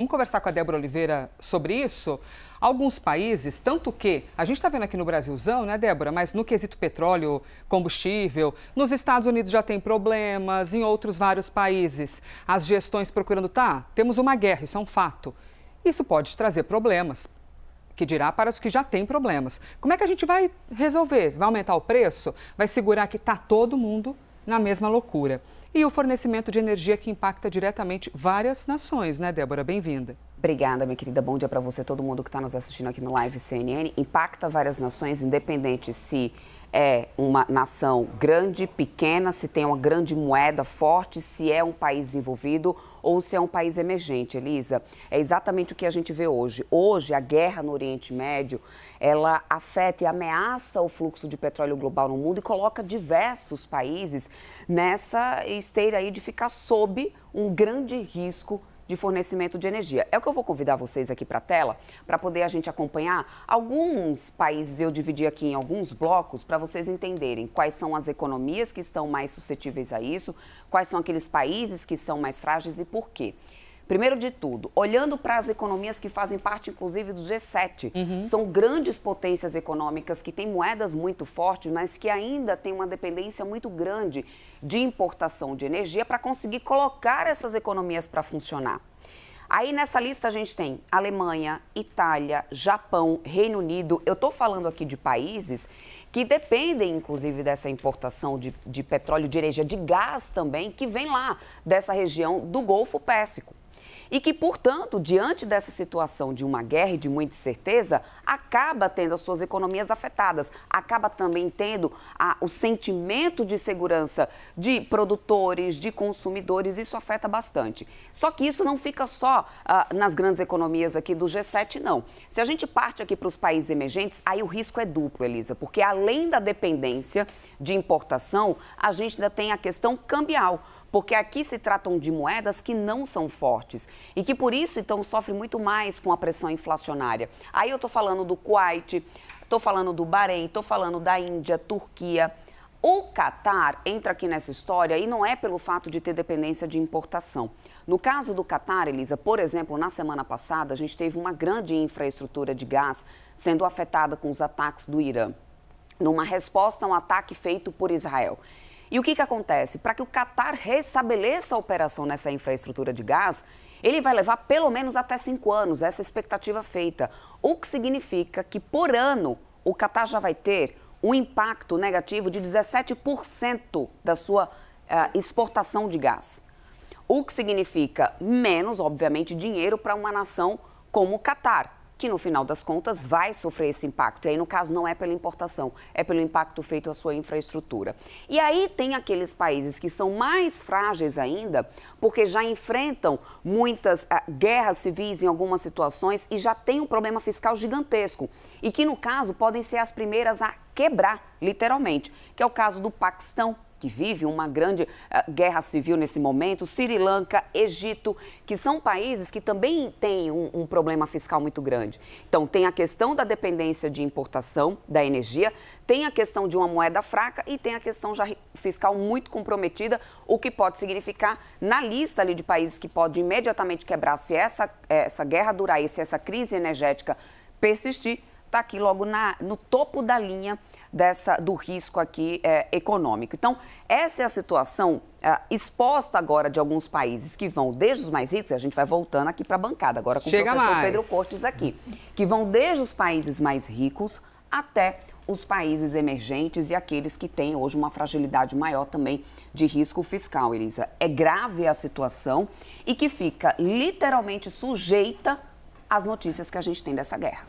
Vamos conversar com a Débora Oliveira sobre isso. Alguns países, tanto que a gente está vendo aqui no Brasilzão, né, Débora? Mas no quesito petróleo, combustível, nos Estados Unidos já tem problemas, em outros vários países, as gestões procurando, temos uma guerra, isso é um fato. Isso pode trazer problemas, que dirá para os que já têm problemas. Como é que a gente vai resolver? Vai aumentar o preço? Vai segurar que está todo mundo na mesma loucura? E o fornecimento de energia que impacta diretamente várias nações, né, Débora? Bem-vinda. Obrigada, minha querida. Bom dia para você, todo mundo que está nos assistindo aqui no Live CNN. Impacta várias nações, independente se é uma nação grande, pequena, se tem uma grande moeda forte, se é um país desenvolvido ou se é um país emergente, Elisa. É exatamente o que a gente vê hoje. Hoje, a guerra no Oriente Médio, ela afeta e ameaça o fluxo de petróleo global no mundo e coloca diversos países nessa esteira aí de ficar sob um grande risco de fornecimento de energia. É o que eu vou convidar vocês aqui para a tela, para poder a gente acompanhar alguns países. Eu dividi aqui em alguns blocos para vocês entenderem quais são as economias que estão mais suscetíveis a isso, quais são aqueles países que são mais frágeis e por quê. Primeiro de tudo, olhando para as economias que fazem parte, inclusive, do G7. São grandes potências econômicas que têm moedas muito fortes, mas que ainda têm uma dependência muito grande de importação de energia para conseguir colocar essas economias para funcionar. Aí nessa lista a gente tem Alemanha, Itália, Japão, Reino Unido. Eu estou falando aqui de países que dependem, inclusive, dessa importação de petróleo, de energia, de gás também, que vem lá dessa região do Golfo Pérsico. E que, portanto, diante dessa situação de uma guerra e de muita incerteza, acaba tendo as suas economias afetadas, acaba também tendo o sentimento de segurança de produtores, de consumidores, isso afeta bastante. Só que isso não fica só nas grandes economias aqui do G7, não. Se a gente parte aqui para os países emergentes, aí o risco é duplo, Elisa, porque além da dependência de importação, a gente ainda tem a questão cambial. Porque aqui se tratam de moedas que não são fortes e que, por isso, então, sofrem muito mais com a pressão inflacionária. Aí eu estou falando do Kuwait, estou falando do Bahrein, estou falando da Índia, Turquia. O Catar entra aqui nessa história e não é pelo fato de ter dependência de importação. No caso do Catar, Elisa, por exemplo, na semana passada, a gente teve uma grande infraestrutura de gás sendo afetada com os ataques do Irã, numa resposta a um ataque feito por Israel. E o que acontece? Para que o Catar restabeleça a operação nessa infraestrutura de gás, ele vai levar pelo menos até 5 anos, essa expectativa feita. O que significa que, por ano, o Catar já vai ter um impacto negativo de 17% da sua exportação de gás. O que significa menos, obviamente, dinheiro para uma nação como o Catar, que no final das contas vai sofrer esse impacto. E aí, no caso, não é pela importação, é pelo impacto feito à sua infraestrutura. E aí tem aqueles países que são mais frágeis ainda, porque já enfrentam muitas guerras civis em algumas situações e já tem um problema fiscal gigantesco. E que, no caso, podem ser as primeiras a quebrar, literalmente, que é o caso do Paquistão, que vive uma grande guerra civil nesse momento, Sri Lanka, Egito, que são países que também têm um problema fiscal muito grande. Então, tem a questão da dependência de importação da energia, tem a questão de uma moeda fraca e tem a questão já fiscal muito comprometida, o que pode significar, na lista ali de países que pode imediatamente quebrar se essa guerra durar e se essa crise energética persistir, está aqui logo no topo da linha do risco aqui econômico. Então, essa é a situação exposta agora de alguns países que vão desde os mais ricos, e a gente vai voltando aqui para a bancada agora com o professor Pedro Cortes aqui, que vão desde os países mais ricos até os países emergentes e aqueles que têm hoje uma fragilidade maior também de risco fiscal, Elisa. É grave a situação e que fica literalmente sujeita às notícias que a gente tem dessa guerra.